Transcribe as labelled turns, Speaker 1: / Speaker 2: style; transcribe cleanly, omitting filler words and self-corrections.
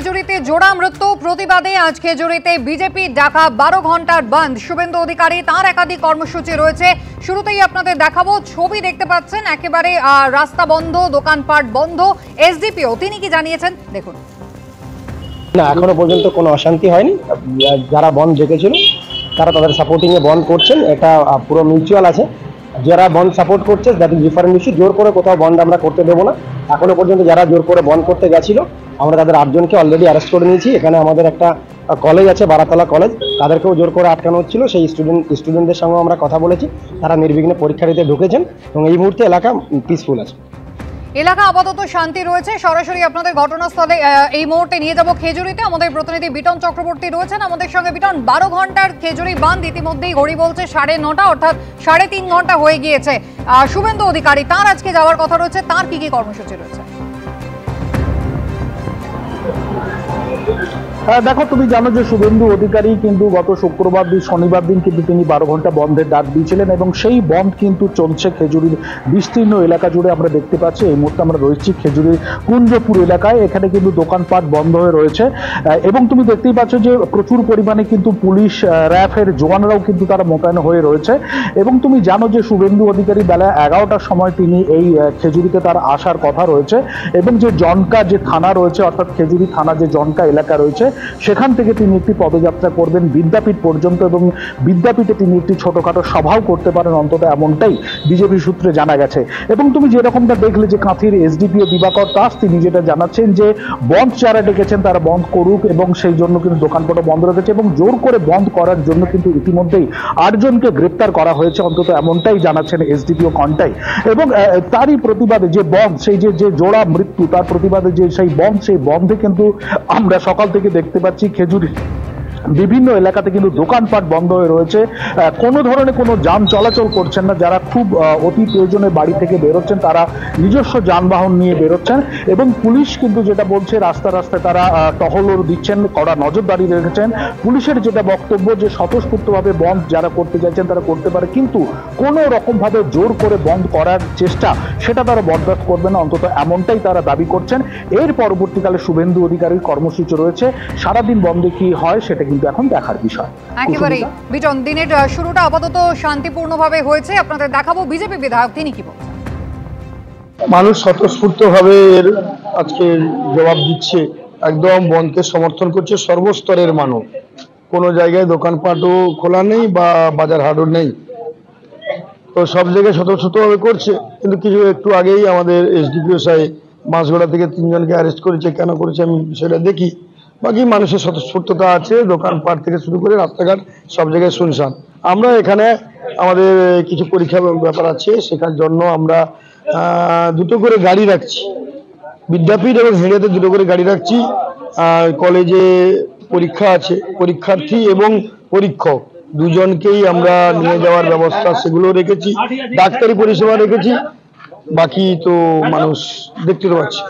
Speaker 1: খেজুরিতে জোড়া মৃত্যু প্রতিবাদে আজ খেজুরিতে বিজেপি ডাকা 12 ঘন্টার বন্ধ। শুভেন্দু অধিকারী তার একাধিক কর্মসূচি রয়েছে। শুরুতেই আপনাদের দেখাবো ছবি দেখতে পাচ্ছেন, একেবারে রাস্তা বন্ধ, দোকানপাট বন্ধ। এসডিপিও তিনি কি জানিয়েছেন দেখুন।
Speaker 2: না, এখনো পর্যন্ত কোনো অশান্তি হয়নি। যারা বন্ধ ডেকেছিল তারা তাদের সাপোর্টিং এ বন্ধ করছেন, এটা পুরো মিউচুয়াল আছে। যারা বন্ধ সাপোর্ট করছে দ্যাট ইজ ডিফারেন্ট ইস্যু। জোর করে কোথাও বন্ধ আমরা করতে দেবো না। এখনো পর্যন্ত যারা জোর করে বন্ধ করতে গেছিল আমরা তাদের 8 জনকে অলরেডি অ্যারেস্ট করে নিয়েছি। এখানে আমাদের একটা কলেজ আছে, বারাতলা কলেজ, তাদেরকেও জোর করে আটকানো হচ্ছিল। সেই স্টুডেন্টদের সঙ্গে আমরা কথা বলেছি, তারা নির্বিঘ্নে পরীক্ষা দিতে ঢুকেছেন এবং এই মুহূর্তে এলাকা পিসফুল আছে।
Speaker 1: এলাকা আপাতত শান্তি রয়েছে। সরাসরি আপনাদের ঘটনাস্থলে এই মুহূর্তে নিয়ে যাব খেজুরিতে। আমাদের প্রতিনিধি বিটন চক্রবর্তী রয়েছেন আমাদের সঙ্গে। বিটন, 12 ঘন্টার খেজুরি বাঁধ ইতিমধ্যেই ঘড়ি বলছে 9:30, অর্থাৎ 3.5 ঘন্টা হয়ে গিয়েছে। শুভেন্দু অধিকারী তার আজকে যাওয়ার কথা রয়েছে, তার কি কি কর্মসূচি রয়েছে?
Speaker 3: দেখো, তুমি জানো যে শুভেন্দু অধিকারী কিন্তু গত শুক্রবার দিন শনিবার দিন কিন্তু তিনি 12 ঘন্টা বন্ধের ডাক দিয়েছিলেন এবং সেই বন্ধ কিন্তু চলছে খেজুরির বিস্তীর্ণ এলাকা জুড়ে। আমরা দেখতে পাচ্ছি এই মুহূর্তে আমরা রয়েছি খেজুরির কুঞ্জপুর এলাকায়। এখানে কিন্তু দোকানপাট বন্ধ হয়ে রয়েছে এবং তুমি দেখতেই পাচ্ছ যে প্রচুর পরিমাণে কিন্তু পুলিশ, র্যাফের জওয়ানরাও কিন্তু তারা মোতায়েন হয়ে রয়েছে। এবং তুমি জানো যে শুভেন্দু অধিকারী বেলা 11টার সময় তিনি এই খেজুরিতে তার আসার কথা রয়েছে এবং যে জনকা যে থানা রয়েছে, অর্থাৎ খেজুরি থানা যে জনকা এলাকা রয়েছে, সেখান থেকে তিনি একটি পদযাত্রা করবেন বিদ্যাপীঠ পর্যন্ত এবং বিদ্যাপীঠে তিনি একটি ছোটখাটো সভাও করতে পারেন, অন্তত এমনটাই বিজেপি সূত্রে জানা গেছে। এবং তুমি যেরকমটা দেখলে যে কাঁথির এসডিপিও দিবাকর দাস তিনি যেটা জানাচ্ছেন যে বন্ধ যারা ডেকেছেন তারা বন্ধ করুক এবং সেই জন্য কিন্তু দোকানপাটও বন্ধ রেখেছে এবং জোর করে বন্ধ করার জন্য কিন্তু ইতিমধ্যেই 8 জনকে গ্রেপ্তার করা হয়েছে, অন্তত এমনটাই জানাচ্ছেন এসডিপিও কন্টাই। এবং তারই প্রতিবাদে যে বন্ধ, সেই যে জোড়া মৃত্যু, তার প্রতিবাদে যে সেই বন্ধে কিন্তু আমরা সকাল থেকে দেখতে পাচ্ছি খেজুরি বিভিন্ন এলাকাতে কিন্তু দোকানপাট বন্ধ হয়ে রয়েছে। কোনো ধরনের কোনো যান চলাচল করছেন না। যারা খুব অতি প্রয়োজনে বাড়ি থেকে বেরোচ্ছেন তারা নিজস্ব যানবাহন নিয়ে বেরোচ্ছেন এবং পুলিশ কিন্তু যেটা বলছে রাস্তায় তারা টহলও দিচ্ছেন, কড়া নজরদারি রেখেছেন। পুলিশের যেটা বক্তব্য যে স্বতঃস্ফূর্তভাবে বন্ধ যারা করতে চাইছেন তারা করতে পারে, কিন্তু কোনো রকমভাবে জোর করে বন্ধ করার চেষ্টা সেটা তারা বরদাস্ত করবে না, অন্তত এমনটাই তারা দাবি করছেন। এর পরবর্তীকালে শুভেন্দু অধিকারীর কর্মসূচি রয়েছে, সারাদিন বন্ধে কি হয় সেটা কিন্তু এখন দেখার বিষয়।
Speaker 1: একেবারেই বিটন, দিনের শুরুটা আপাতত শান্তিপূর্ণভাবে হয়েছে। আপনাদের দেখাবো বিজেপি বিধায়ক তিনি কি বলছেন।
Speaker 4: মানুষ স্বতঃস্ফূর্তভাবে এর আজকে জবাব দিচ্ছে, একদম বন্ধকে সমর্থন করছে সর্বস্তরের মানুষ। কোনো জায়গায় দোকানপাটও খোলা নেই বা বাজার হাটও নেই, তো সব জায়গায় স্বতঃস্ফূর্তভাবে করছে। কিন্তু কিছু একটু আগেই আমাদের এসডিপিও সাহেব মাছগড়া থেকে 3 জনকে অ্যারেস্ট করেছে। কেন করেছে আমি সেটা দেখি। বাকি মানুষের স্বতঃস্ফূর্ততা আছে, দোকানপাট থেকে শুরু করে রাস্তাঘাট সব জায়গায় শুনশান। আমরা এখানে আমাদের কিছু পরীক্ষা ব্যাপার আছে, সেখার জন্য আমরা 2টো করে গাড়ি রাখছি, বিদ্যাপীঠ এবং হেঁড়েতে 2টো করে গাড়ি রাখছি। কলেজে পরীক্ষা আছে, পরীক্ষার্থী এবং পরীক্ষক দুজনকেই আমরা নিয়ে যাওয়ার ব্যবস্থা সেগুলো রেখেছি, ডাক্তারি পরিষেবা রেখেছি। বাকি তো মানুষ দেখতে তো পাচ্ছি।